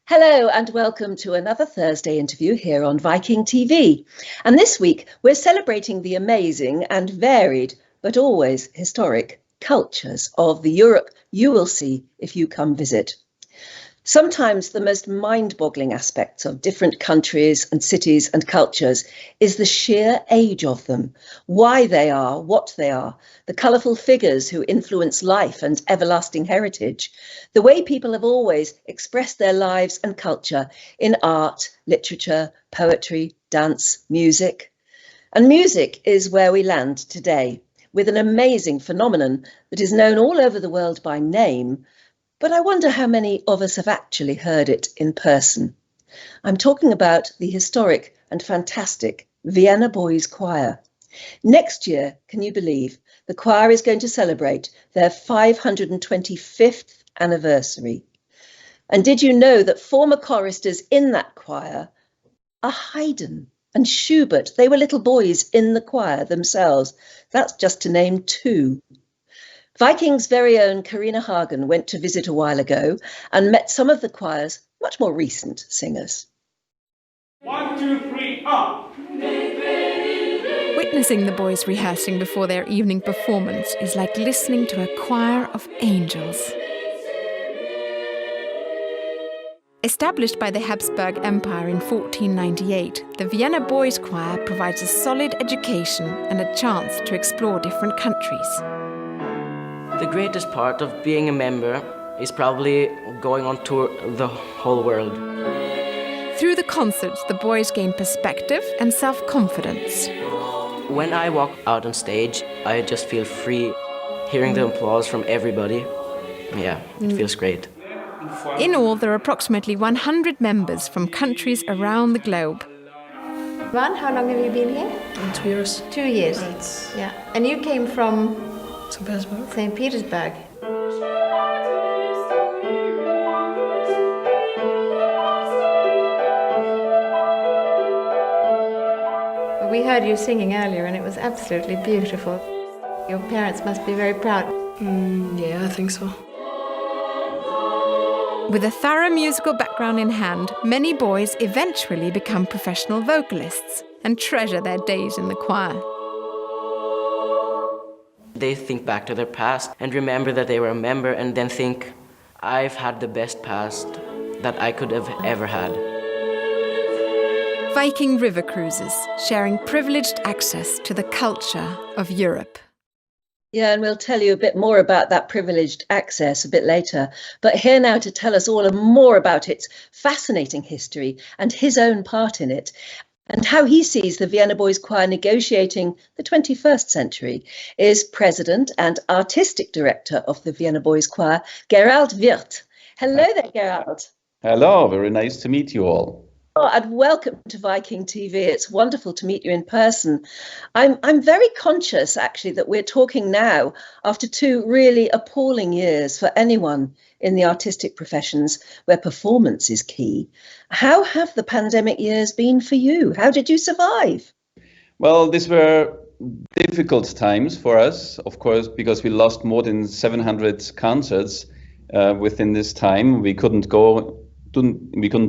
Hello and welcome to another Thursday interview here on Viking.TV. And this week we're celebrating the amazing and varied, but always historic, cultures of the Europe you will see if you come visit. Sometimes the most mind-boggling aspects of different countries and cities and cultures is the sheer age of them, why they are what they are, the colourful figures who influence life and everlasting heritage, the way people have always expressed their lives and culture in art, literature, poetry, dance, music. And music is where we land today, with an amazing phenomenon that is known all over the world by name, but I wonder how many of us have actually heard it in person. I'm talking about the historic and fantastic Vienna Boys Choir. Next year, can you believe, the choir is going to celebrate their 525th anniversary. And did you know that former choristers in that choir are Haydn and Schubert? They were little boys in the choir themselves. That's just to name two. Viking's very own Karina Hagen went to visit a while ago and met some of the choir's much more recent singers. 1, 2, 3, up! Witnessing the boys rehearsing before their evening performance is like listening to a choir of angels. Established by the Habsburg Empire in 1498, the Vienna Boys Choir provides a solid education and a chance to explore different countries. The greatest part of being a member is probably going on tour the whole world. Through the concerts, the boys gain perspective and self-confidence. When I walk out on stage, I just feel free, hearing the applause from everybody. Yeah, it feels great. In all, there are approximately 100 members from countries around the globe. Ron, how long have you been here? 2 years. 2 years. Yeah. And you came from St. Petersburg. St. Petersburg. We heard you singing earlier and it was absolutely beautiful. Your parents must be very proud. Yeah, I think so. With a thorough musical background in hand, many boys eventually become professional vocalists and treasure their days in the choir. They think back to their past and remember that they were a member and then think, I've had the best past that I could have ever had. Viking river cruises, sharing privileged access to the culture of Europe. Yeah, and we'll tell you a bit more about that privileged access a bit later. But here now to tell us all more about its fascinating history and his own part in it, and how he sees the Vienna Boys Choir negotiating the 21st century, is President and Artistic Director of the Vienna Boys Choir, Gerald Wirth. Hello there, Gerald. Hello, very nice to meet you all. Oh, and welcome to Viking.TV. It's wonderful to meet you in person. I'm very conscious, actually, that we're talking now after 2 really appalling years for anyone in the artistic professions where performance is key. How have the pandemic years been for you? How did you survive? Well, these were difficult times for us, of course, because we lost more than 700 concerts within this time. We couldn't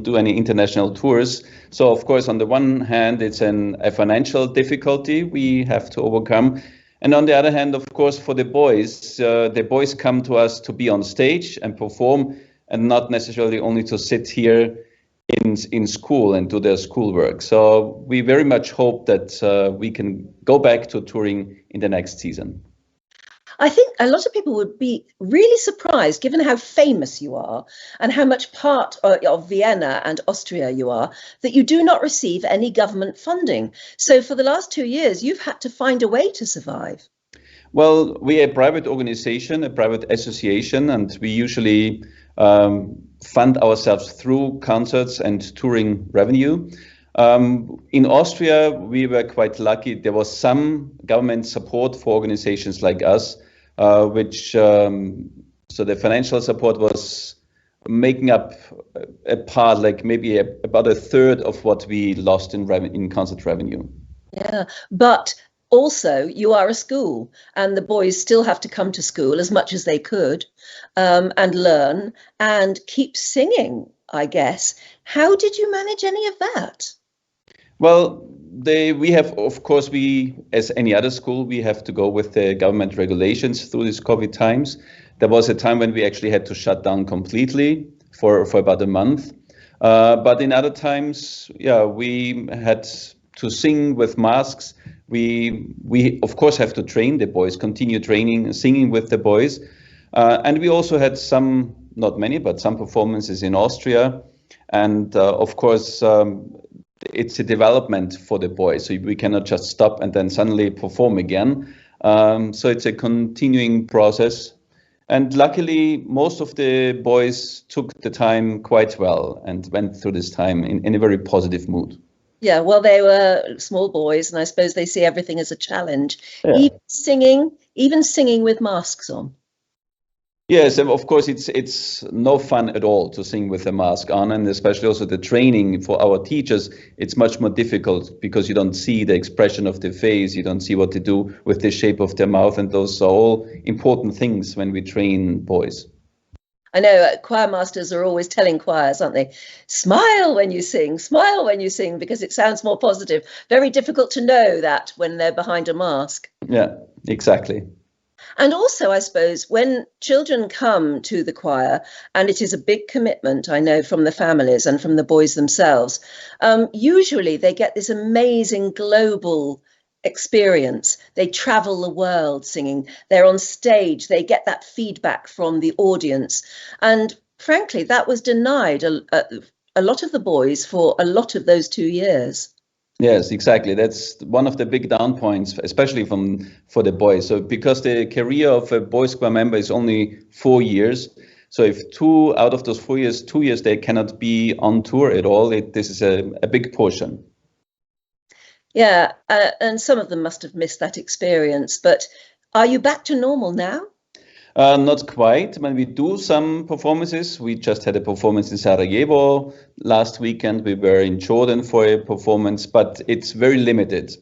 do any international tours. So, of course, on the one hand, it's a financial difficulty we have to overcome. And on the other hand, of course, for the boys come to us to be on stage and perform and not necessarily only to sit here in school and do their schoolwork. So we very much hope that we can go back to touring in the next season. I think a lot of people would be really surprised, given how famous you are and how much part of Vienna and Austria you are, that you do not receive any government funding. So for the last 2 years, you've had to find a way to survive. Well, we're a private organization, a private association, and we usually fund ourselves through concerts and touring revenue. In Austria, we were quite lucky. There was some government support for organizations like us, so the financial support was making up a part, like maybe about a third of what we lost in concert revenue. Yeah, but also you are a school and the boys still have to come to school as much as they could and learn and keep singing. I guess. How did you manage any of that? Well, we have, of course, as any other school, we have to go with the government regulations through these COVID times. There was a time when we actually had to shut down completely for about a month. But in other times, we had to sing with masks. We of course have to train the boys, continue training, singing with the boys. And we also had some, not many, but some performances in Austria. And of course, it's a development for the boys. So we cannot just stop and then suddenly perform again. So it's a continuing process. And luckily, most of the boys took the time quite well and went through this time in a very positive mood. Yeah, well, they were small boys, and I suppose they see everything as a challenge. Yeah. Even singing with masks on. Yes, and of course, it's no fun at all to sing with a mask on, and especially also the training for our teachers, it's much more difficult because you don't see the expression of their face, you don't see what they do with the shape of their mouth, and those are all important things when we train boys. I know choir masters are always telling choirs, aren't they? Smile when you sing, because it sounds more positive. Very difficult to know that when they're behind a mask. Yeah, exactly. And also, I suppose, when children come to the choir, and it is a big commitment, I know, from the families and from the boys themselves, usually they get this amazing global experience. They travel the world singing. They're on stage. They get that feedback from the audience. And frankly, that was denied a lot of the boys for a lot of those 2 years. Yes, exactly. That's one of the big down points, especially for the boys. So because the career of a boys choir member is only 4 years, so if 2 out of those 4 years, 2 years they cannot be on tour at all, this is a big portion. Yeah, and some of them must have missed that experience. But are you back to normal now? Not quite. When we do some performances, we just had a performance in Sarajevo last weekend. We were in Jordan for a performance, but it's very limited.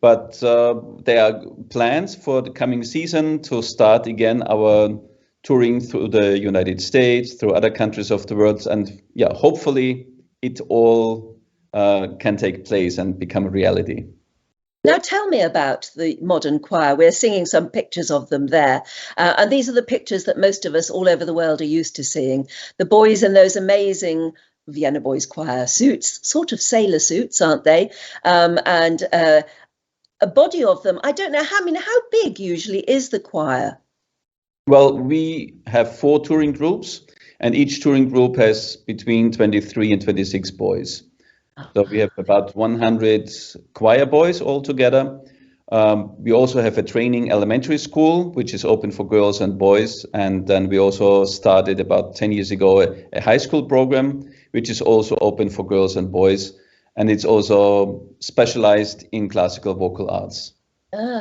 But there are plans for the coming season to start again our touring through the United States, through other countries of the world. And yeah, hopefully it all can take place and become a reality. Now tell me about the modern choir. We're singing some pictures of them there. And these are the pictures that most of us all over the world are used to seeing. The boys in those amazing Vienna Boys Choir suits, sort of sailor suits, aren't they? And a body of them, I don't know, how big usually is the choir? Well, we have 4 touring groups, and each touring group has between 23 and 26 boys. So we have about 100 choir boys altogether. We also have a training elementary school, which is open for girls and boys. And then we also started about 10 years ago a high school program, which is also open for girls and boys. And it's also specialized in classical vocal arts.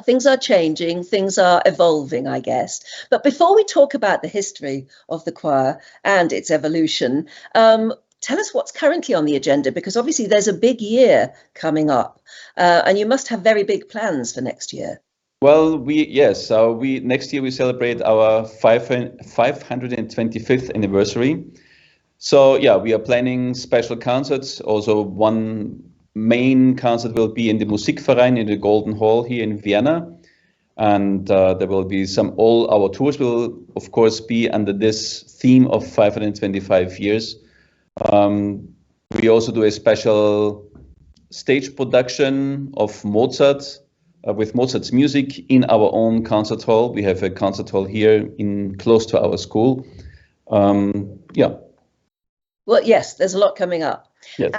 Things are changing, things are evolving, I guess. But before we talk about the history of the choir and its evolution, tell us what's currently on the agenda, because obviously there's a big year coming up, and you must have very big plans for next year. Well, next year we celebrate our 525th anniversary. So yeah, we are planning special concerts. Also, one main concert will be in the Musikverein in the Golden Hall here in Vienna. And there will be all our tours will, of course, be under this theme of 525 years. We also do a special stage production of Mozart with Mozart's music in our own concert hall. We have a concert hall here close to our school. Well, yes, there's a lot coming up. Yes.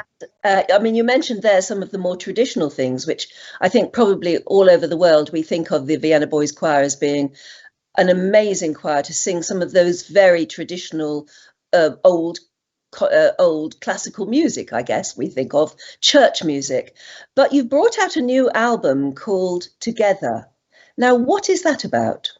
And, you mentioned there some of the more traditional things, which I think probably all over the world we think of the Vienna Boys Choir as being an amazing choir to sing some of those very traditional old classical music, I guess we think of, church music. But you've brought out a new album called Together. Now, what is that about?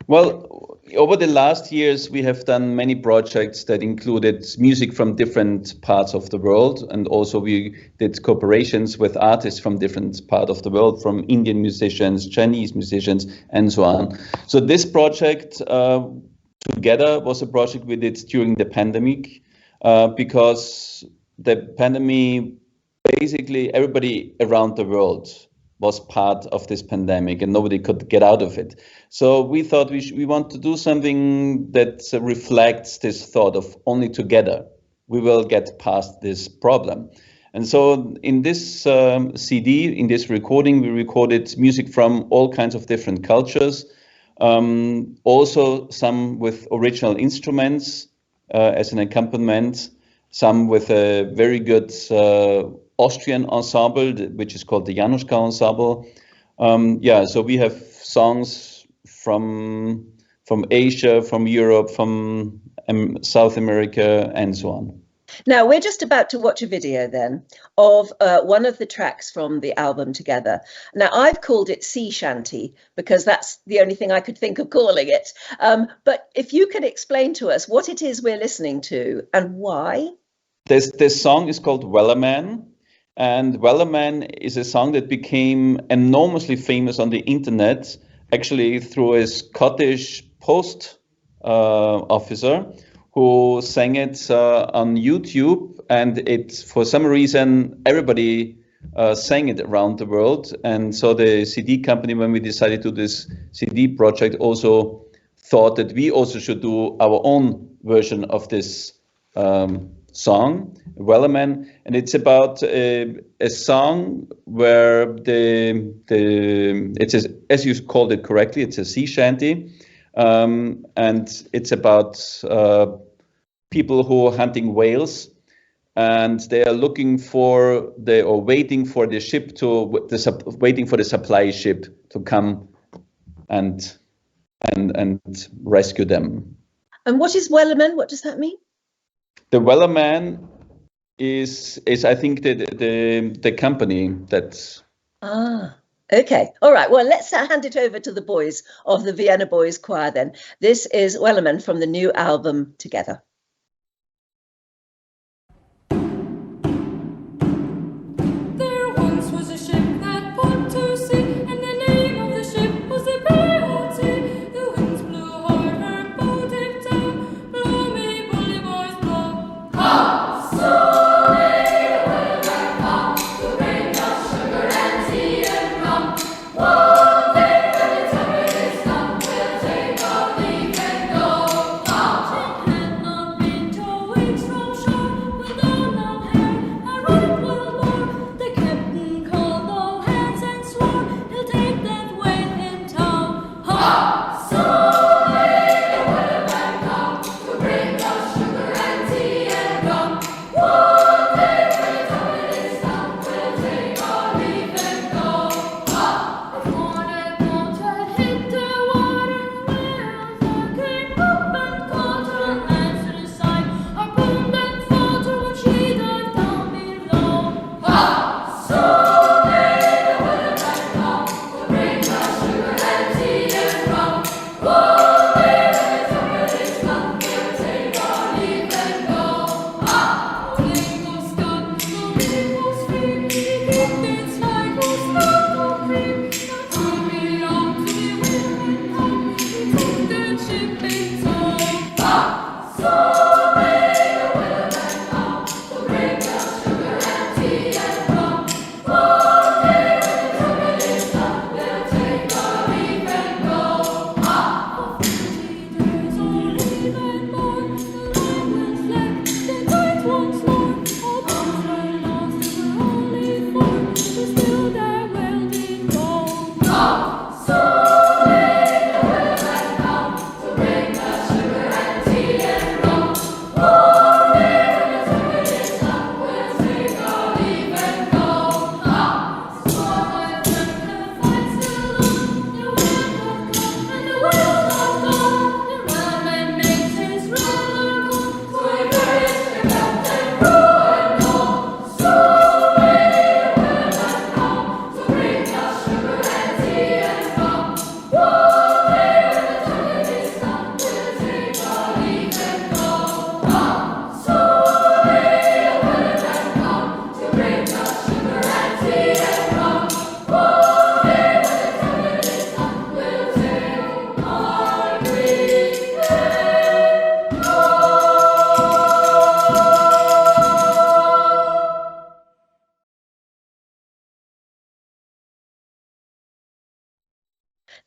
Well, over the last years, we have done many projects that included music from different parts of the world. And also we did cooperations with artists from different parts of the world, from Indian musicians, Chinese musicians, and so on. So this project Together was a project we did during the pandemic. because the pandemic, basically everybody around the world was part of this pandemic and nobody could get out of it. So we thought we want to do something that reflects this thought of only together we will get past this problem. And so in this CD, in this recording, we recorded music from all kinds of different cultures, also some with original instruments as an accompaniment, some with a very good Austrian ensemble, which is called the Januszka ensemble. So we have songs from Asia, from Europe, from South America, and so on. Now, we're just about to watch a video then of one of the tracks from the album Together. Now, I've called it Sea Shanty because that's the only thing I could think of calling it. But if you can explain to us what it is we're listening to and why. This song is called Wellerman. And Wellerman is a song that became enormously famous on the internet, actually through a Scottish post officer who sang it on YouTube, and it, for some reason, everybody sang it around the world. And so the CD company, when we decided to do this CD project, also thought that we also should do our own version of this song, Wellerman. And it's about a song where it's as you called it correctly, it's a sea shanty. And it's about people who are hunting whales, and they are waiting for the ship waiting for the supply ship to come and rescue them. And what is Wellerman? What does that mean? The Wellerman is I think the company that's. Okay. All right. Well, let's hand it over to the boys of the Vienna Boys Choir then. This is Wellerman from the new album Together. There once was a ship that put to sea, and the name of the ship was the B.O.T. The winds blew hard, her boat dipped down. Blow me, bully boys, blow. Ha! So one day when the time is done, we'll take our leave and go. She had not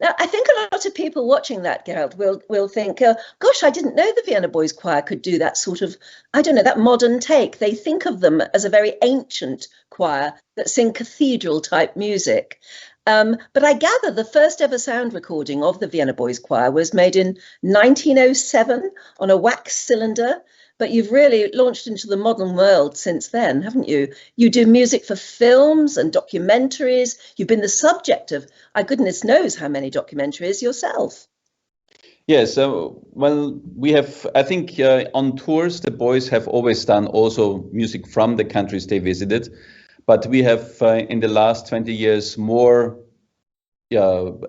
Now, I think a lot of people watching that, Gerald, will think, gosh, I didn't know the Vienna Boys Choir could do that sort of, I don't know, that modern take. They think of them as a very ancient choir that sing cathedral-type music. But I gather the first ever sound recording of the Vienna Boys Choir was made in 1907 on a wax cylinder. But you've really launched into the modern world since then, haven't you? You do music for films and documentaries. You've been the subject of, goodness knows how many documentaries yourself. Yes, well, we have, I think on tours, the boys have always done also music from the countries they visited. But we have in the last 20 years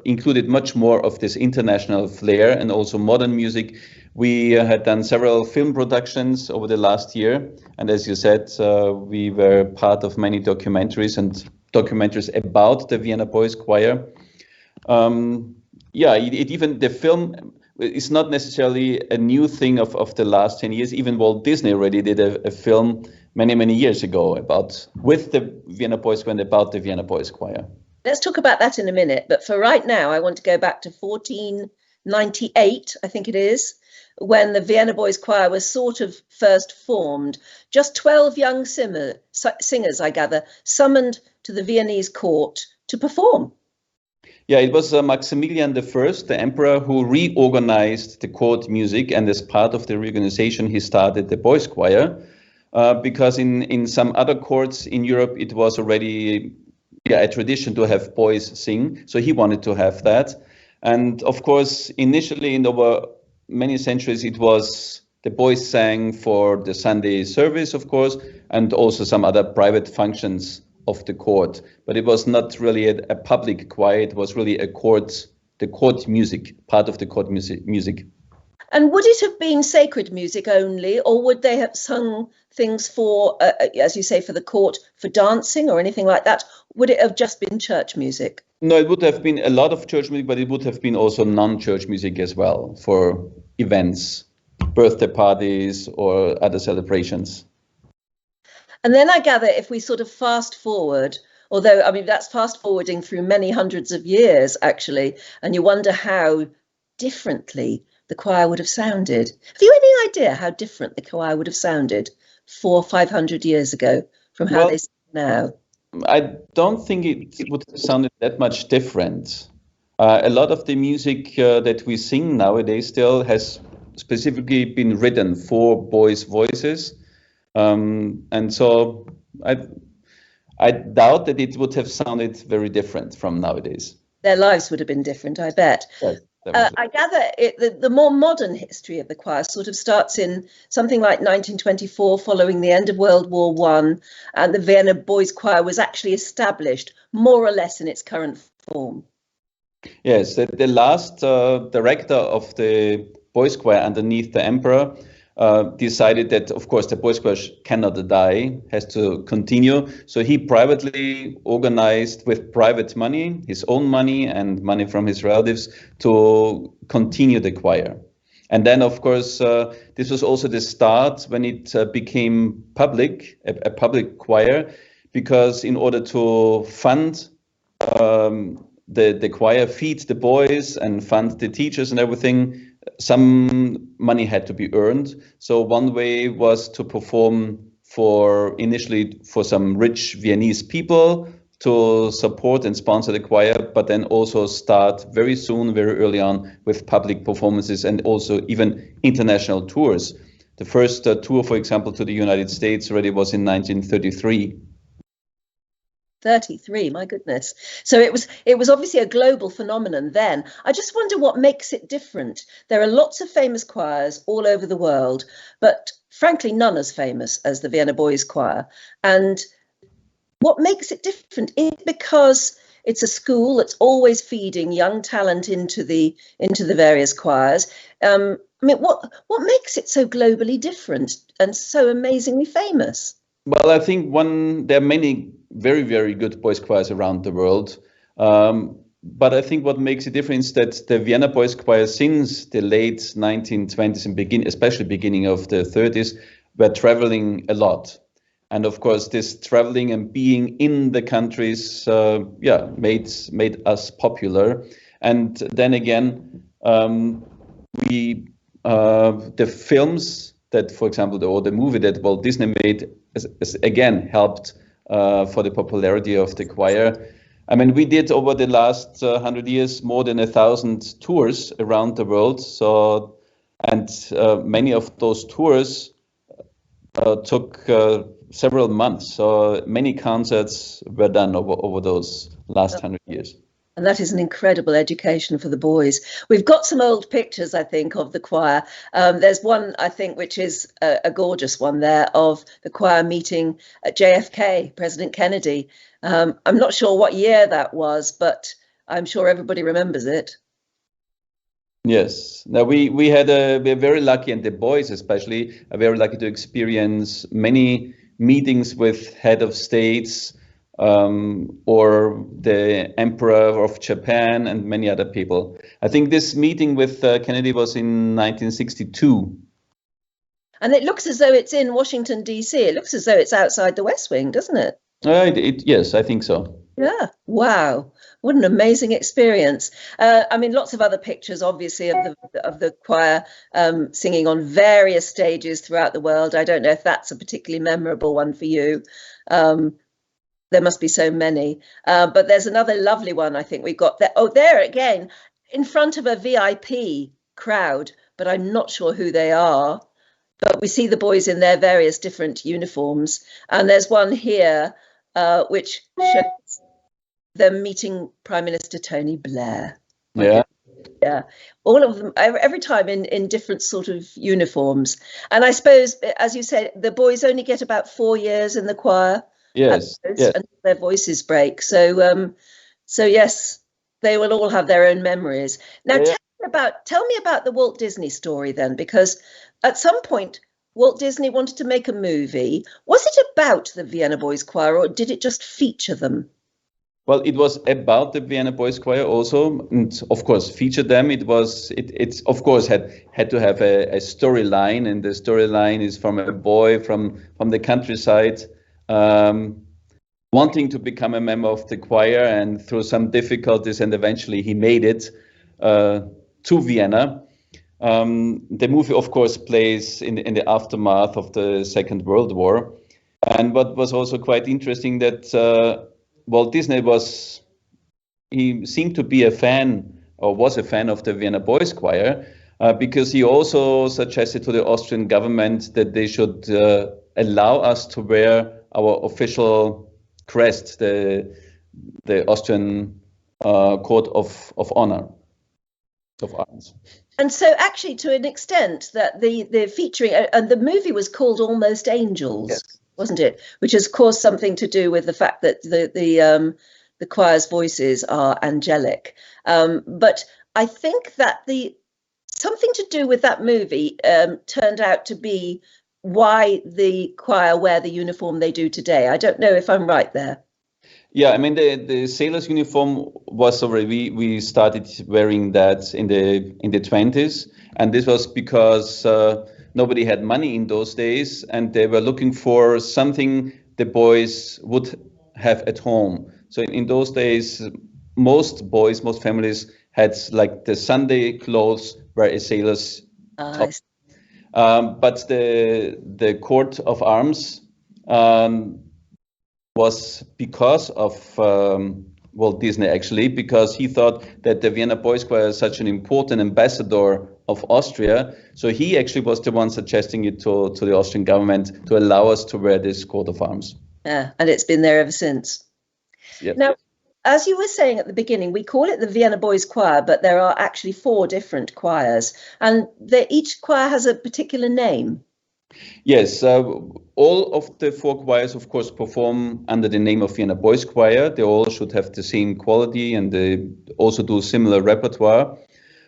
included much more of this international flair and also modern music. We had done several film productions over the last year. And as you said, we were part of many documentaries and documentaries about the Vienna Boys Choir. Even the film is not necessarily a new thing of the last 10 years. Even Walt Disney already did a film many years ago with the Vienna Boys Choir and about the Vienna Boys Choir. Let's talk about that in a minute. But for right now, I want to go back to 1498, I think it is, when the Vienna Boys Choir was sort of first formed. Just 12 young singers, I gather, summoned to the Viennese court to perform. Yeah, it was Maximilian I, the emperor, who reorganized the court music. And as part of the reorganization, he started the boys' choir. Because in some other courts in Europe, it was already a tradition to have boys sing. So he wanted to have that. And of course, initially in over many centuries, it was the boys sang for the Sunday service, of course, and also some other private functions of the court. But it was not really a public choir. It was really the court music, part of the court music. And would it have been sacred music only, or would they have sung things for, as you say, for the court, for dancing or anything like that? Would it have just been church music? No, it would have been a lot of church music, but it would have been also non-church music as well for events, birthday parties or other celebrations. And then I gather if we sort of fast forward, although, I mean, that's fast forwarding through many hundreds of years, actually, and you wonder how differently the choir would have sounded. Have you any idea how different the choir would have sounded 400 or 500 years ago from how they sound now? I don't think it would have sounded that much different. A lot of the music that we sing nowadays still has specifically been written for boys' voices. And so I doubt that it would have sounded very different from nowadays. Their lives would have been different, I bet. Yes. I gather the more modern history of the choir sort of starts in something like 1924, following the end of World War I, and the Vienna Boys Choir was actually established more or less in its current form. Yes, the last director of the boys' choir underneath the emperor decided that, of course, the boys' choir cannot die, has to continue. So he privately organized with private money, his own money and money from his relatives, to continue the choir. And then, of course, this was also the start when it became public, a public choir, because in order to fund the choir, feed the boys and fund the teachers and everything, some money had to be earned. So one way was to perform initially for some rich Viennese people to support and sponsor the choir, but then also start very soon, very early on, with public performances and also even international tours. The first tour, for example, to the United States already was in 1933. 33, my goodness. So it was obviously a global phenomenon then. I just wonder what makes it different. There are lots of famous choirs all over the world, but frankly, none as famous as the Vienna Boys Choir. And what makes it different is because it's a school that's always feeding young talent into the various choirs. I mean, what makes it so globally different and so amazingly famous? Well, I think there are many very, very good boys' choirs around the world. But I think what makes it different is that the Vienna Boys Choir, since the late 1920s and especially beginning of the 30s, were traveling a lot. And of course, this traveling and being in the countries, made us popular. And then again, the films that, for example, or the movie that Walt Disney made, again helped for the popularity of the choir. I mean, we did over the last 100 years more than 1,000 tours around the world. So, and many of those tours took several months. So many concerts were done over those last 100 years. And that is an incredible education for the boys. We've got some old pictures, I think, of the choir. There's one, I think, which is a gorgeous one there of the choir meeting at JFK, President Kennedy. I'm not sure what year that was, but I'm sure everybody remembers it. Yes. Now we're very lucky, and the boys especially are very lucky to experience many meetings with head of states, or the Emperor of Japan and many other people. I think this meeting with Kennedy was in 1962. And it looks as though it's in Washington, D.C. It looks as though it's outside the West Wing, doesn't it? Yes, I think so. Yeah. Wow. What an amazing experience. I mean, lots of other pictures, obviously, of the choir singing on various stages throughout the world. I don't know if that's a particularly memorable one for you. There must be so many. But there's another lovely one, I think we've got there. Oh, there again, in front of a VIP crowd, but I'm not sure who they are. But we see the boys in their various different uniforms. And there's one here which shows them meeting Prime Minister Tony Blair. Yeah. Yeah, all of them, every time in different sort of uniforms. And I suppose, as you said, the boys only get about 4 years in the choir. Yes. And their voices break. So yes, they will all have their own memories. Now, tell me about the Walt Disney story then, because at some point Walt Disney wanted to make a movie. Was it about the Vienna Boys Choir, or did it just feature them? Well, it was about the Vienna Boys Choir also, and of course featured them. It of course had to have a storyline, and the storyline is from a boy from the countryside, wanting to become a member of the choir, and through some difficulties, and eventually he made it to Vienna. The movie, of course, plays in the aftermath of the Second World War, and what was also quite interesting that Walt Disney he seemed to be a fan, or was a fan, of the Vienna Boys Choir, because he also suggested to the Austrian government that they should allow us to wear our official crest, the Austrian coat of honor, of arms. And so actually, to an extent, that the featuring, and the movie was called Almost Angels. Yes. Wasn't it? Which has, of course, something to do with the fact that the choir's voices are angelic. But I think that something to do with that movie turned out to be why the choir wear the uniform they do today. I don't know if I'm right there. Yeah, I mean the sailor's uniform was already, we started wearing that in the 20s, and this was because nobody had money in those days, and they were looking for something the boys would have at home. So in those days, most families had like the Sunday clothes were a sailor's top. But the coat of arms was because of Walt Disney, actually, because he thought that the Vienna Boys Choir is such an important ambassador of Austria. So he actually was the one suggesting it to the Austrian government to allow us to wear this coat of arms. Yeah, and it's been there ever since. Yep. Now, as you were saying at the beginning, we call it the Vienna Boys Choir, but there are actually 4 different choirs, and each choir has a particular name. Yes, all of the 4 choirs, of course, perform under the name of Vienna Boys Choir. They all should have the same quality, and they also do similar repertoire.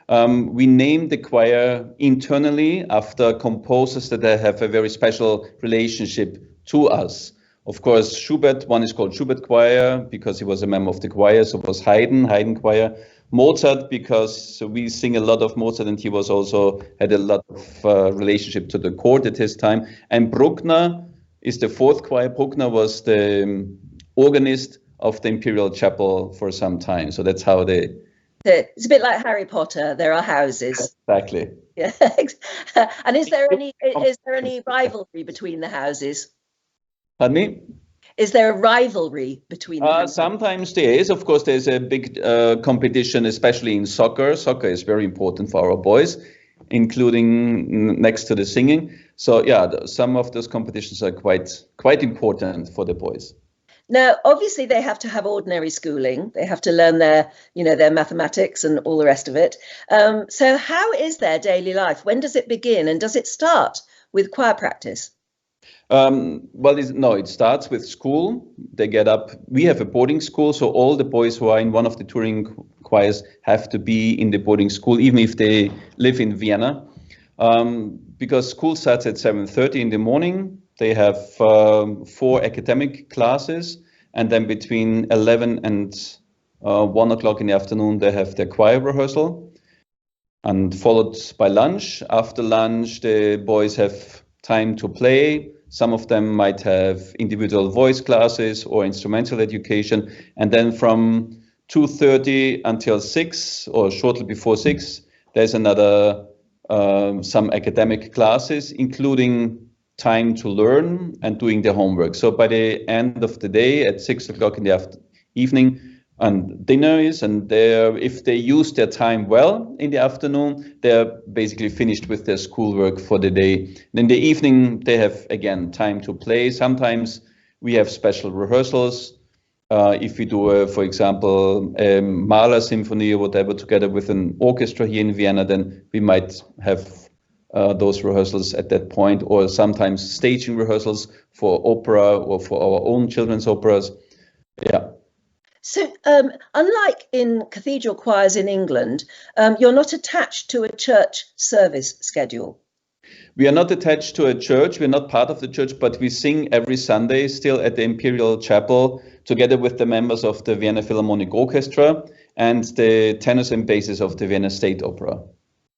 We name the choir internally after composers that have a very special relationship to us. Of course, Schubert, one is called Schubert Choir because he was a member of the choir, so it was Haydn Choir. Mozart, because we sing a lot of Mozart, and he was also had a lot of relationship to the court at his time. And Bruckner is the 4th choir. Bruckner was the organist of the Imperial Chapel for some time, so that's how they It's a bit like Harry Potter. There are houses. Exactly. Yeah. And is there any rivalry between the houses? Pardon me? Is there a rivalry between the houses? Sometimes there is. Of course, there's a big competition, especially in soccer. Soccer is very important for our boys, including next to the singing. So yeah, some of those competitions are quite important for the boys. Now, obviously, they have to have ordinary schooling. They have to learn their mathematics and all the rest of it. So how is their daily life? When does it begin? And does it start with choir practice? It starts with school. They get up. We have a boarding school, so all the boys who are in one of the touring choirs have to be in the boarding school, even if they live in Vienna. Because school starts at 7:30 in the morning. They have 4 academic classes, and then between 11 and 1 o'clock in the afternoon, they have their choir rehearsal, and followed by lunch. After lunch, the boys have time to play. Some of them might have individual voice classes or instrumental education, and then from 2:30 until 6 or shortly before 6, there's another some academic classes, including time to learn and doing their homework. So by the end of the day at 6 o'clock in the evening, and dinner is, and if they use their time well in the afternoon, they're basically finished with their schoolwork for the day. And in the evening, they have again time to play. Sometimes we have special rehearsals. If we do, for example, a Mahler symphony or whatever together with an orchestra here in Vienna, then we might have those rehearsals at that point, or sometimes staging rehearsals for opera or for our own children's operas. Yeah. So unlike in cathedral choirs in England, you're not attached to a church service schedule. We are not attached to a church. We're not part of the church, but we sing every Sunday still at the Imperial Chapel together with the members of the Vienna Philharmonic Orchestra and the tenors and basses of the Vienna State Opera.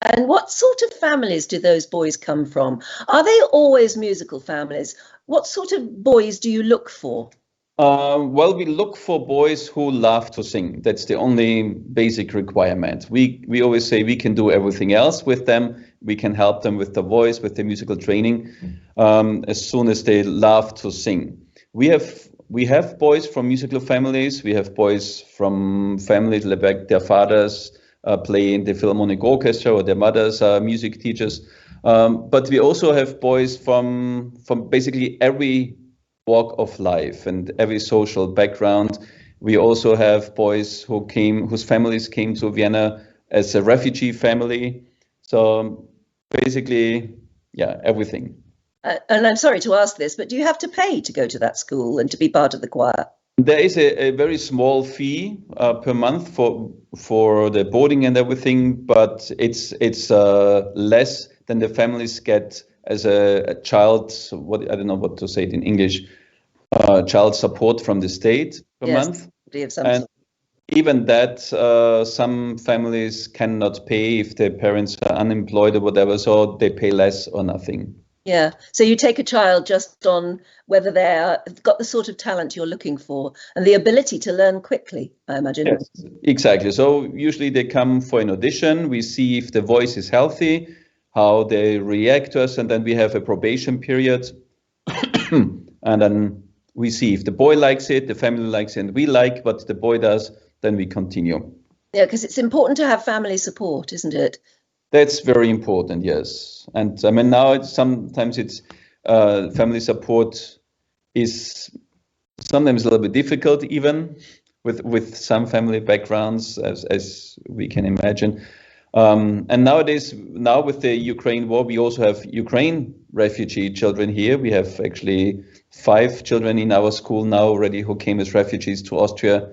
And what sort of families do those boys come from? Are they always musical families? What sort of boys do you look for? We look for boys who love to sing. That's the only basic requirement. We always say we can do everything else with them. We can help them with the voice, with the musical training, as soon as they love to sing. We have boys from musical families. We have boys from families like their fathers play in the Philharmonic Orchestra or their mothers are music teachers. But we also have boys from basically every walk of life and every social background. We also have boys whose families came to Vienna as a refugee family. So basically, yeah, everything. And I'm sorry to ask this, but do you have to pay to go to that school and to be part of the choir? There is a very small fee per month for the boarding and everything, but it's less than the families get as a child. I don't know what to say it in English. Child support from the state per month. And even that, some families cannot pay if their parents are unemployed or whatever, so they pay less or nothing. Yeah, so you take a child just on whether they've got the sort of talent you're looking for and the ability to learn quickly, I imagine. Yes, exactly. So usually they come for an audition. We see if the voice is healthy, how they react to us, and then we have a probation period. And then we see if the boy likes it, the family likes it, and we like what the boy does, then we continue. Yeah, because it's important to have family support, isn't it? That's very important, yes. And I mean, now sometimes family support is sometimes a little bit difficult, even with some family backgrounds, as we can imagine. And nowadays, now with the Ukraine war, we also have Ukraine refugee children here. We have actually 5 children in our school now already who came as refugees to Austria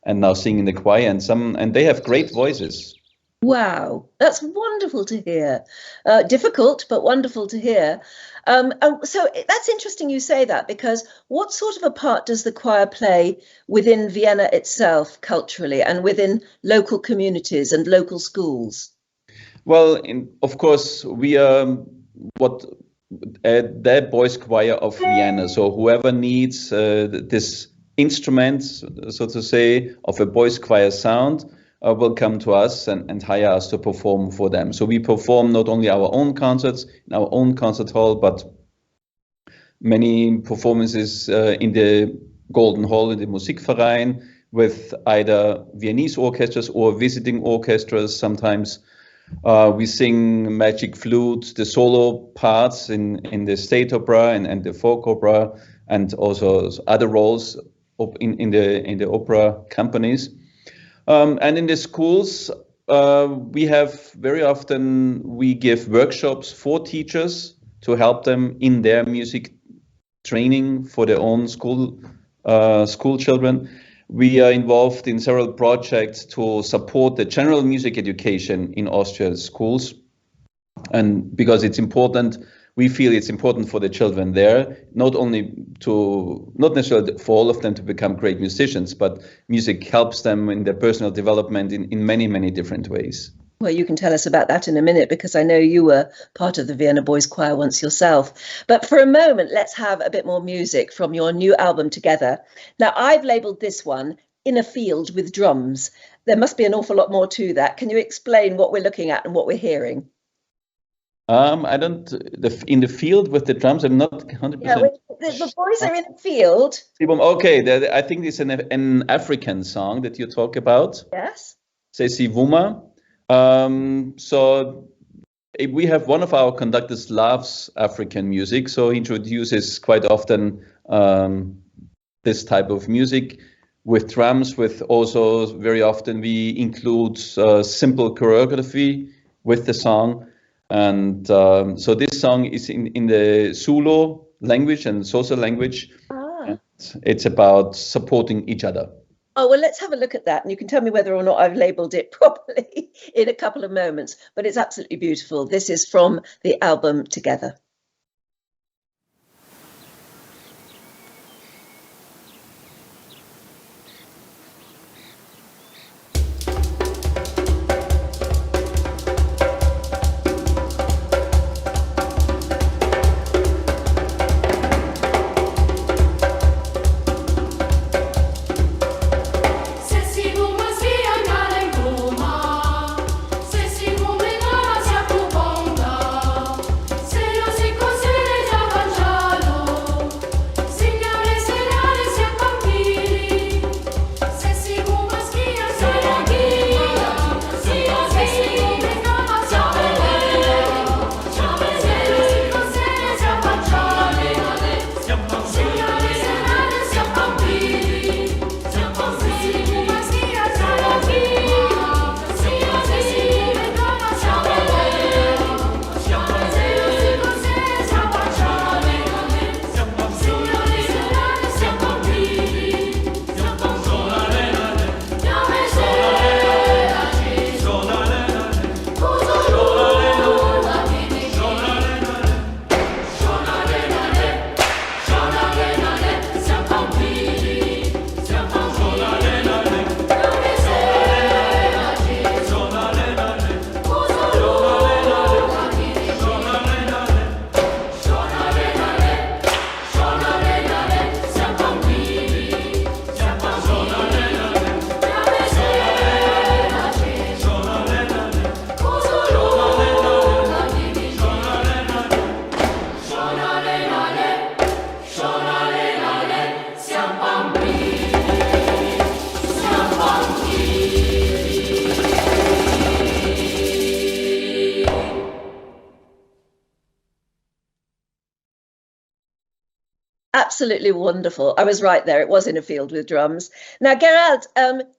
and now sing in the choir, and they have great voices. Wow, that's wonderful to hear. Difficult, but wonderful to hear. So that's interesting you say that, because what sort of a part does the choir play within Vienna itself culturally and within local communities and local schools? Well, of course, we are the boys choir of Vienna. So whoever needs this instrument, so to say, of a boys choir sound, will come to us and hire us to perform for them. So we perform not only our own concerts in our own concert hall, but many performances in the Golden Hall in the Musikverein with either Viennese orchestras or visiting orchestras. Sometimes we sing magic flute, the solo parts in the state opera and the folk opera, and also other roles in the opera companies. And in the schools, we give workshops for teachers to help them in their music training for their own school children. We are involved in several projects to support the general music education in Austria's schools. And because it's important, we feel it's important for the children there, not necessarily for all of them to become great musicians, but music helps them in their personal development in many, many different ways. Well, you can tell us about that in a minute, because I know you were part of the Vienna Boys Choir once yourself. But for a moment, let's have a bit more music from your new album, Together. Now, I've labelled this one In a Field with Drums. There must be an awful lot more to that. Can you explain what we're looking at and what we're hearing? In the field with the drums, I'm not 100%. Yeah, the boys are in the field. Okay, I think it's an African song that you talk about. Yes. Sesivuma. So we have one of our conductors loves African music, so he introduces quite often this type of music with drums, with also very often we include simple choreography with the song. And so this song is in the Zulu language and Xhosa language. And it's about supporting each other. Oh, well, let's have a look at that. And you can tell me whether or not I've labelled it properly in a couple of moments. But it's absolutely beautiful. This is from the album Together. Absolutely wonderful. I was right there. It was in a field with drums. Now, Gerald,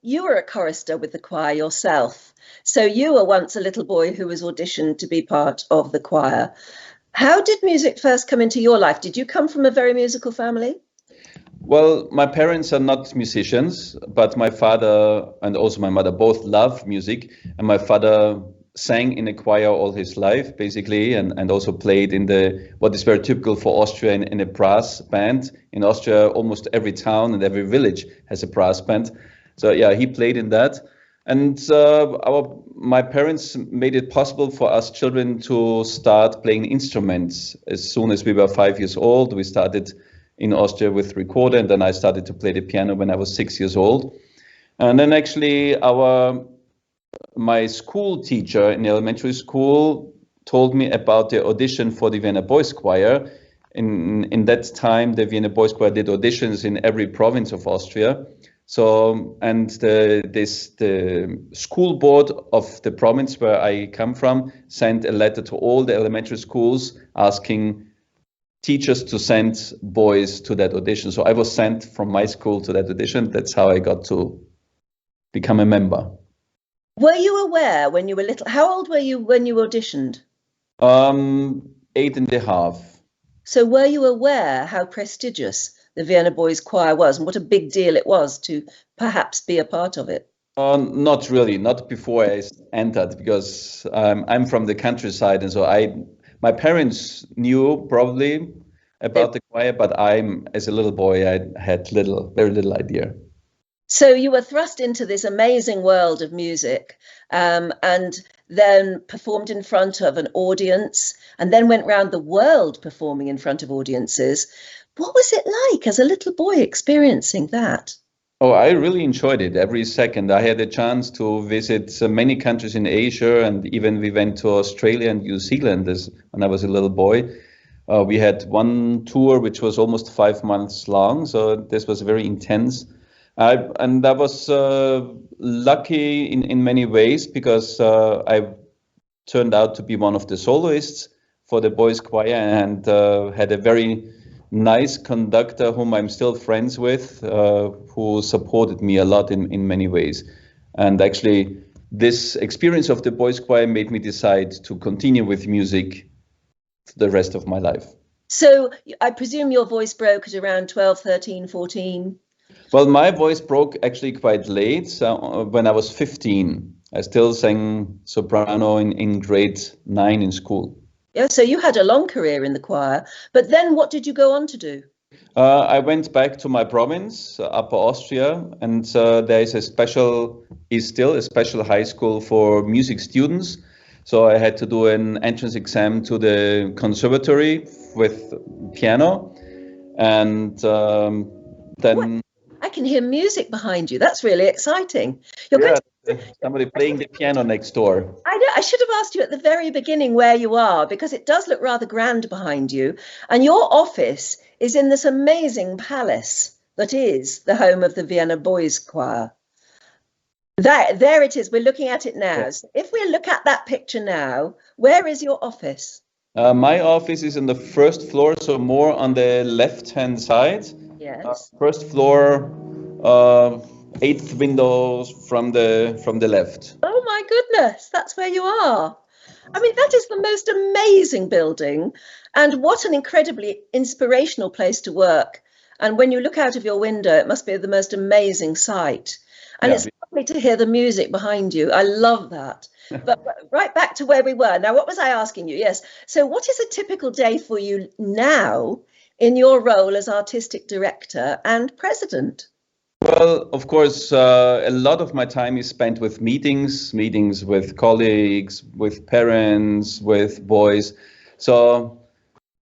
you were a chorister with the choir yourself. So you were once a little boy who was auditioned to be part of the choir. How did music first come into your life? Did you come from a very musical family? Well, my parents are not musicians, but my father and also my mother both love music. And my father sang in a choir all his life, basically, and also played in what is very typical for Austria in a brass band. In Austria, almost every town and every village has a brass band. So yeah, he played in that. And my parents made it possible for us children to start playing instruments as soon as we were 5 years old. We started in Austria with recorder, and then I started to play the piano when I was 6 years old. And then actually our my school teacher in elementary school told me about the audition for the Vienna Boys Choir. In that time, the Vienna Boys Choir did auditions in every province of Austria. So, and the school board of the province where I come from sent a letter to all the elementary schools asking teachers to send boys to that audition. So I was sent from my school to that audition. That's how I got to become a member. Were you aware when you were little? How old were you when you auditioned? 8.5. So were you aware how prestigious the Vienna Boys Choir was and what a big deal it was to perhaps be a part of it? Not really, not before I entered, because I'm from the countryside, and so my parents knew probably about the choir, but as a little boy, I had very little idea. So you were thrust into this amazing world of music, and then performed in front of an audience, and then went round the world performing in front of audiences. What was it like as a little boy experiencing that? Oh, I really enjoyed it every second. I had a chance to visit many countries in Asia, and even we went to Australia and New Zealand when I was a little boy. We had one tour which was almost 5 months long, so this was very intense. And I was lucky in many ways, because I turned out to be one of the soloists for the boys' choir, and had a very nice conductor whom I'm still friends with, who supported me a lot in many ways. And actually, this experience of the boys' choir made me decide to continue with music the rest of my life. So I presume your voice broke at around 12, 13, 14? Well, my voice broke actually quite late, when I was 15. I still sang soprano in grade 9 in school. Yeah, so you had a long career in the choir, but then what did you go on to do? I went back to my province, Upper Austria, and there is still a special high school for music students. So I had to do an entrance exam to the conservatory with piano, and then... I can hear music behind you. That's really exciting. You're going to... somebody playing the piano next door. I know. I should have asked you at the very beginning where you are, because it does look rather grand behind you. And your office is in this amazing palace that is the home of the Vienna Boys Choir. There it is. We're looking at it now. So if we look at that picture now, where is your office? My office is on the first floor, so more on the left-hand side. Yes. First floor, 8th windows from the left. Oh my goodness, that's where you are. I mean, that is the most amazing building, and what an incredibly inspirational place to work. And when you look out of your window, it must be the most amazing sight. And it's lovely to hear the music behind you. I love that. But right back to where we were. Now, what was I asking you? Yes. So what is a typical day for you now in your role as artistic director and president? Well, of course, a lot of my time is spent with meetings with colleagues, with parents, with boys. So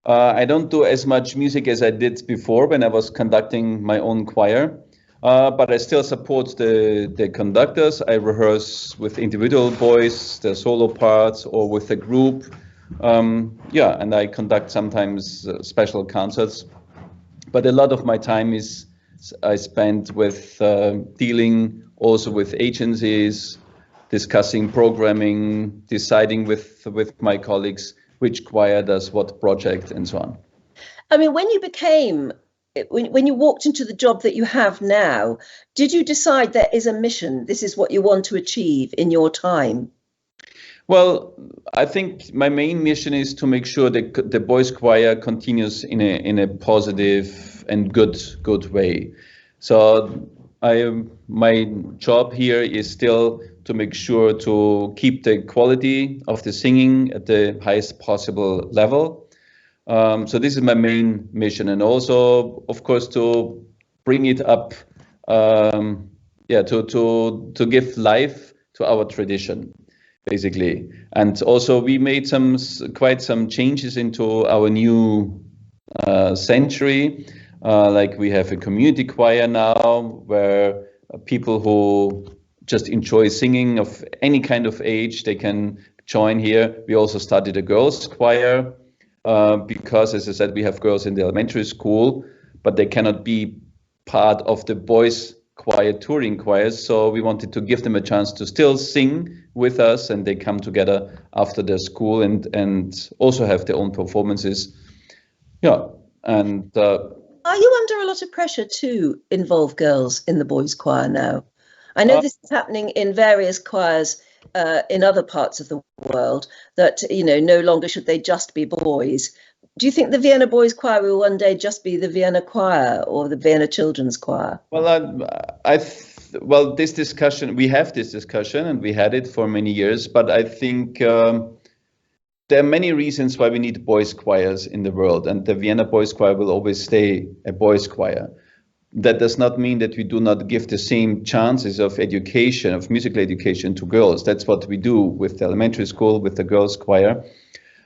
I don't do as much music as I did before when I was conducting my own choir. But I still support the conductors. I rehearse with individual boys, their solo parts, or with a group. And I conduct sometimes special concerts. But a lot of my time I spend with dealing also with agencies, discussing programming, deciding with my colleagues which choir does what project, and so on. I mean, when you walked into the job that you have now, did you decide there is a mission? This is what you want to achieve in your time? Well, I think my main mission is to make sure that the boys' choir continues in a positive and good way. So my job here is still to make sure to keep the quality of the singing at the highest possible level. So this is my main mission, and also, of course, to bring it up, to give life to our tradition, basically. And also, we made quite some changes into our new century. Like we have a community choir now, where people who just enjoy singing of any kind of age, they can join here. We also started a girls' choir because, as I said, we have girls in the elementary school, but they cannot be part of the boys' choir touring choirs. So we wanted to give them a chance to still sing with us, and they come together after their school and also have their own performances. Yeah, and are you under a lot of pressure to involve girls in the boys' choir now? I know this is happening in various choirs in other parts of the world, that, you know, no longer should they just be boys. Do you think the Vienna Boys Choir will one day just be the Vienna Choir or the Vienna Children's Choir? Well, this discussion, we have this discussion, and we had it for many years, but I think there are many reasons why we need boys' choirs in the world, and the Vienna Boys Choir will always stay a boys' choir. That does not mean that we do not give the same chances of education, of musical education, to girls. That's what we do with the elementary school, with the girls' choir.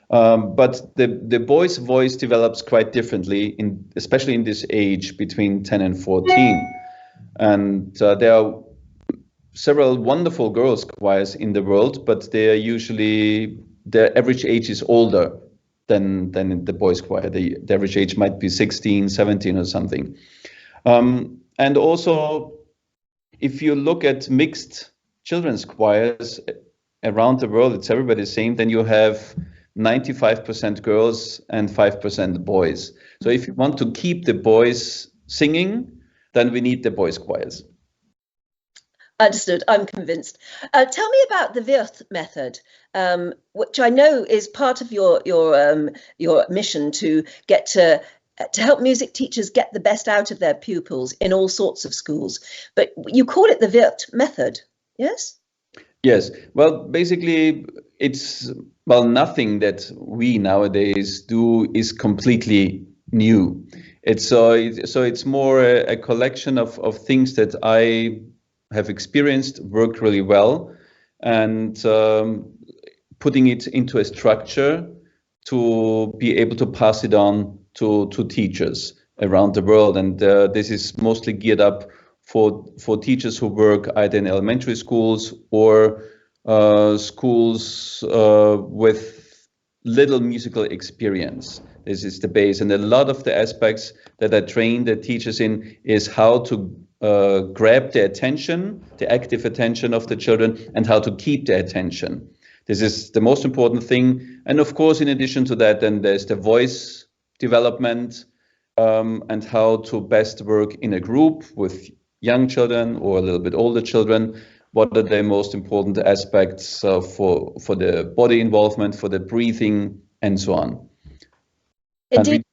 But the boy's voice develops quite differently, especially in this age between 10 and 14. And there are several wonderful girls' choirs in the world, but they are usually, their average age is older than in the boys' choir. The average age might be 16, 17 or something. And also, if you look at mixed children's choirs around the world, it's everybody the same, then you have 95% girls and 5% boys. So if you want to keep the boys singing, then we need the boys' choirs. Understood. I'm convinced. Tell me about the Wirth method, which I know is part of your mission to get to help music teachers get the best out of their pupils in all sorts of schools. But you call it the Wirth method, yes? Yes. Well, basically, it's, well, nothing that we nowadays do is completely new. It's more a collection of things that I have experienced, worked really well, and putting it into a structure to be able to pass it on to teachers around the world. And this is mostly geared up for teachers who work either in elementary schools or schools with little musical experience. This is the base. And a lot of the aspects that I train the teachers in is how to grab the attention, the active attention of the children, and how to keep their attention. This is the most important thing. And of course, in addition to that, then there's the voice development and how to best work in a group with young children or a little bit older children. What are the most important aspects for the body involvement, for the breathing, and so on. Indeed,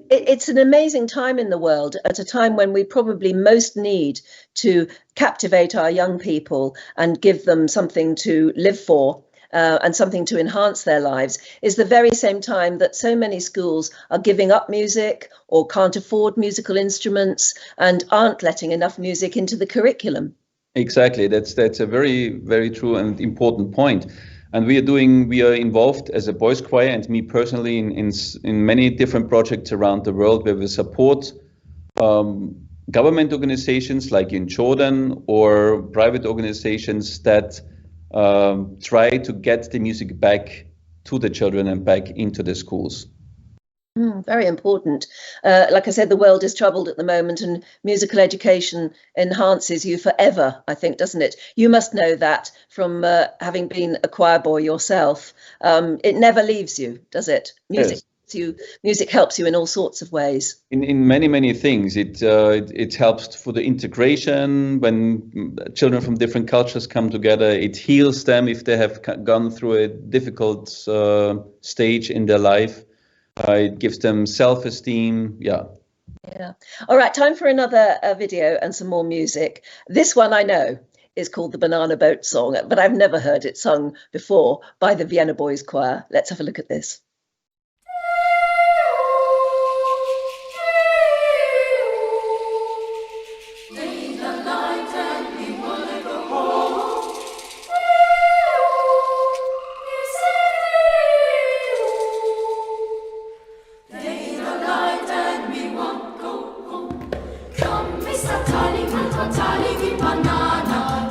it's an amazing time in the world, at a time when we probably most need to captivate our young people and give them something to live for. And something to enhance their lives, is the very same time that so many schools are giving up music or can't afford musical instruments and aren't letting enough music into the curriculum. Exactly, that's a very, very true and important point. And we are involved as a boys' choir, and me personally in many different projects around the world where we support government organizations like in Jordan, or private organizations that try to get the music back to the children and back into the schools. Very important. Like I said, the world is troubled at the moment, and musical education enhances you forever, I think, doesn't it? You must know that from having been a choir boy yourself. It never leaves you, does it? Music. Yes. Music helps you in all sorts of ways. In many things. It helps for the integration when children from different cultures come together. It heals them if they have gone through a difficult stage in their life. It gives them self-esteem. Yeah. All right, time for another video and some more music. This one I know is called the Banana Boat Song, but I've never heard it sung before by the Vienna Boys Choir. Let's have a look at this. Come, Mr. Tally, Banana,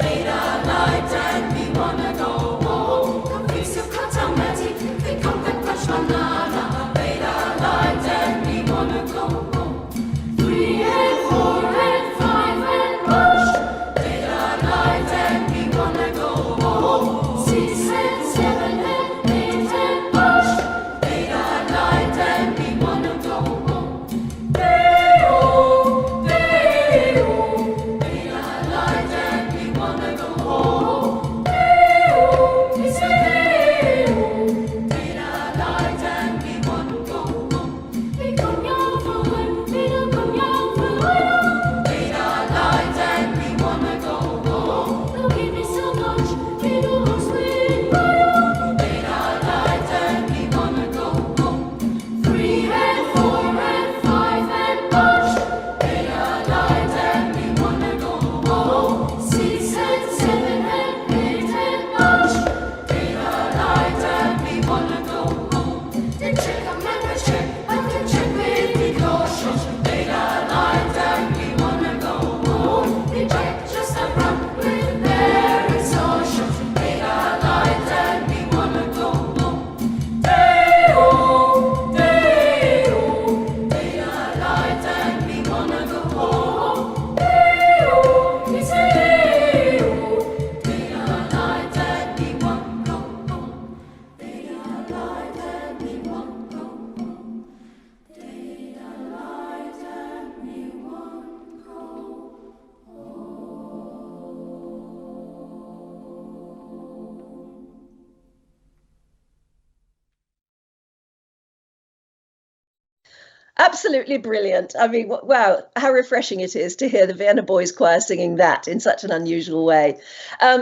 Absolutely brilliant. I mean, wow, how refreshing it is to hear the Vienna Boys Choir singing that in such an unusual way.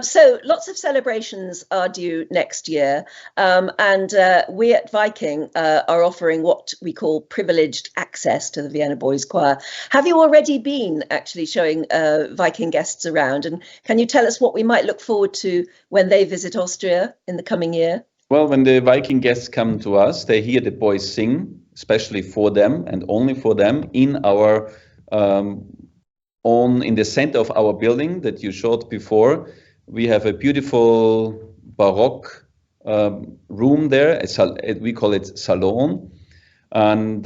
So lots of celebrations are due next year. And we at Viking are offering what we call privileged access to the Vienna Boys Choir. Have you already been actually showing Viking guests around? And can you tell us what we might look forward to when they visit Austria in the coming year? Well, when the Viking guests come to us, they hear the boys sing, especially for them and only for them, in our in the center of our building that you showed before. We have a beautiful Baroque room there. We call it salon, and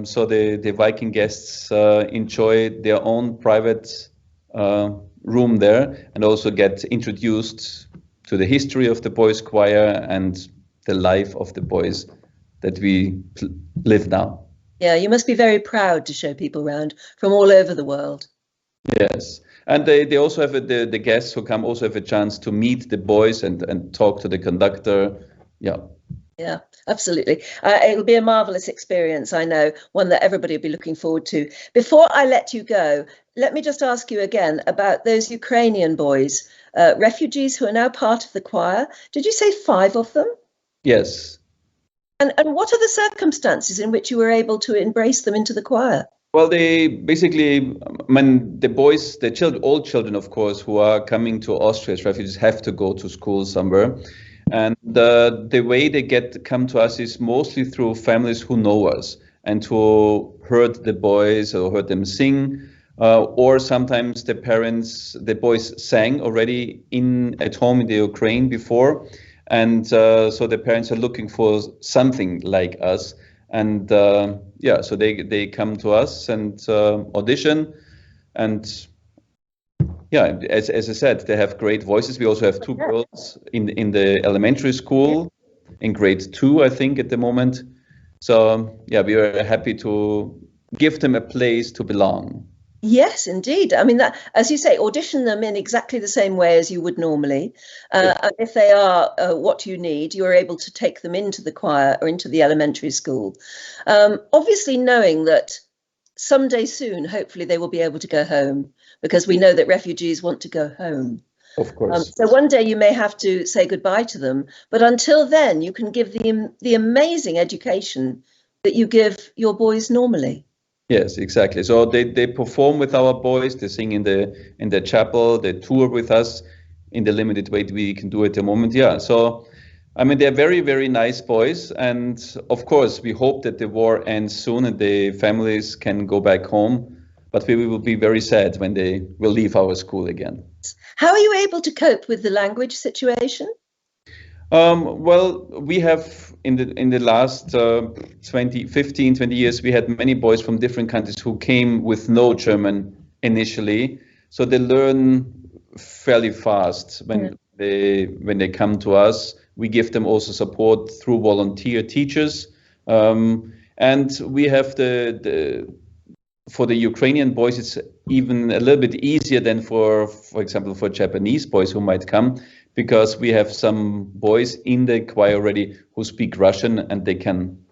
so the Viking guests enjoy their own private room there, and also get introduced to the history of the boys' choir and the life of the boys that we live now. Yeah, you must be very proud to show people around from all over the world. Yes, and they also have the guests who come also have a chance to meet the boys and talk to the conductor. Yeah, absolutely. It'll be a marvelous experience, I know, one that everybody will be looking forward to. Before I let you go, let me just ask you again about those Ukrainian boys, refugees who are now part of the choir. Did you say 5 of them? Yes. And what are the circumstances in which you were able to embrace them into the choir? Well, they basically, when the boys, all children, of course, who are coming to Austria as refugees have to go to school somewhere. And the way they come to us is mostly through families who know us and who heard the boys or heard them sing, or sometimes the boys sang already at home in the Ukraine before. And so the parents are looking for something like us. And so they come to us and audition. And yeah, as I said, they have great voices. We also have 2 girls in the elementary school, in grade 2, I think, at the moment. So yeah, we are happy to give them a place to belong. Yes, indeed. I mean, that, as you say, audition them in exactly the same way as you would normally. And if they are what you need, you're able to take them into the choir or into the elementary school. Obviously, knowing that someday soon, hopefully, they will be able to go home, because we know that refugees want to go home. Of course. So one day you may have to say goodbye to them. But until then, you can give the amazing education that you give your boys normally. Yes, exactly. So they perform with our boys. They sing in the chapel. They tour with us in the limited way we can do at the moment. Yeah. So, I mean, they're very, very nice boys. And of course, we hope that the war ends soon and the families can go back home. But we will be very sad when they will leave our school again. How are you able to cope with the language situation? Well, we have in the last 15, 20 years, we had many boys from different countries who came with no German initially. So they learn fairly fast when they come to us. We give them also support through volunteer teachers. And we have for the Ukrainian boys, it's even a little bit easier than for example, for Japanese boys who might come, because we have some boys in the choir already who speak Russian, and they can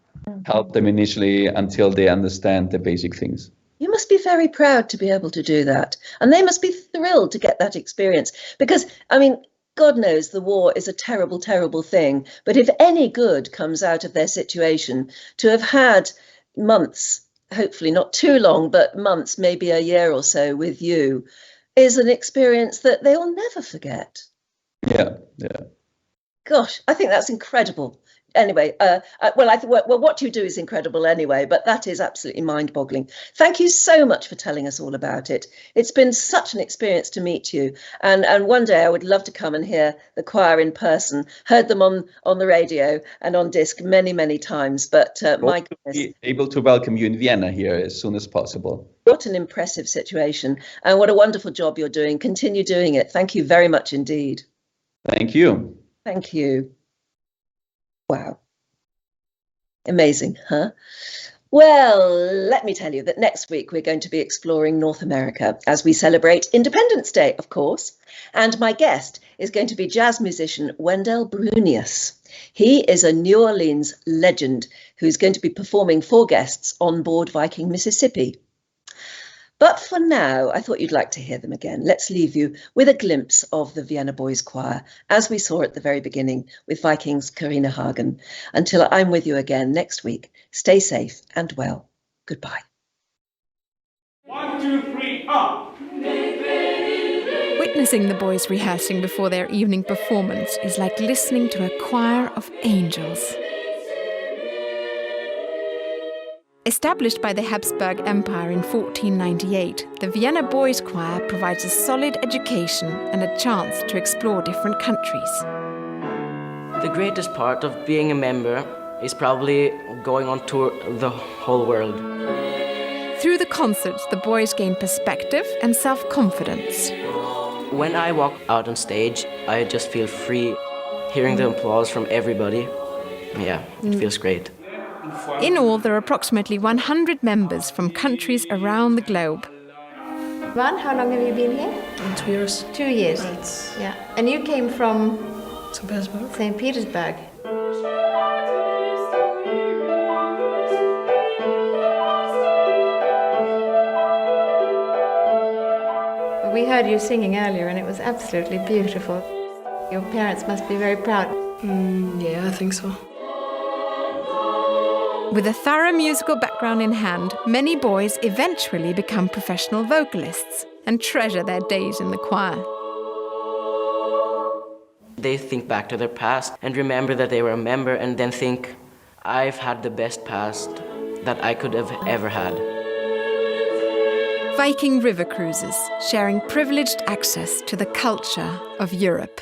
help them initially until they understand the basic things. You must be very proud to be able to do that. And they must be thrilled to get that experience, because, I mean, God knows the war is a terrible, terrible thing. But if any good comes out of their situation, to have had months, hopefully not too long, but months, maybe a year or so with you, is an experience that they will never forget. Yeah. Gosh, I think that's incredible. Anyway, what you do is incredible anyway, but that is absolutely mind-boggling. Thank you so much for telling us all about it. It's been such an experience to meet you, and one day I would love to come and hear the choir in person. Heard them on the radio and on disc many, many times, but my goodness. Be able to welcome you in Vienna here as soon as possible. What an impressive situation, and what a wonderful job you're doing. Continue doing it. Thank you very much indeed. Thank you. Thank you. Wow. Amazing, huh? Well, let me tell you that next week we're going to be exploring North America as we celebrate Independence Day, of course. And my guest is going to be jazz musician Wendell Brunius. He is a New Orleans legend who's going to be performing for guests on board Viking, Mississippi. But for now, I thought you'd like to hear them again. Let's leave you with a glimpse of the Vienna Boys Choir, as we saw at the very beginning with Viking's Karina Hagen. Until I'm with you again next week, stay safe and well. Goodbye. 1, 2, 3, up! Witnessing the boys rehearsing before their evening performance is like listening to a choir of angels. Established by the Habsburg Empire in 1498, the Vienna Boys Choir provides a solid education and a chance to explore different countries. The greatest part of being a member is probably going on tour the whole world. Through the concerts, the boys gain perspective and self-confidence. When I walk out on stage, I just feel free, hearing the applause from everybody. Yeah, it feels great. In all, there are approximately 100 members from countries around the globe. Ron, how long have you been here? 2 years. 2 years. Yeah. And you came from St. Petersburg. St. Petersburg. We heard you singing earlier and it was absolutely beautiful. Your parents must be very proud. Yeah, I think so. With a thorough musical background in hand, many boys eventually become professional vocalists and treasure their days in the choir. They think back to their past and remember that they were a member and then think, I've had the best past that I could have ever had. Viking river cruises, sharing privileged access to the culture of Europe.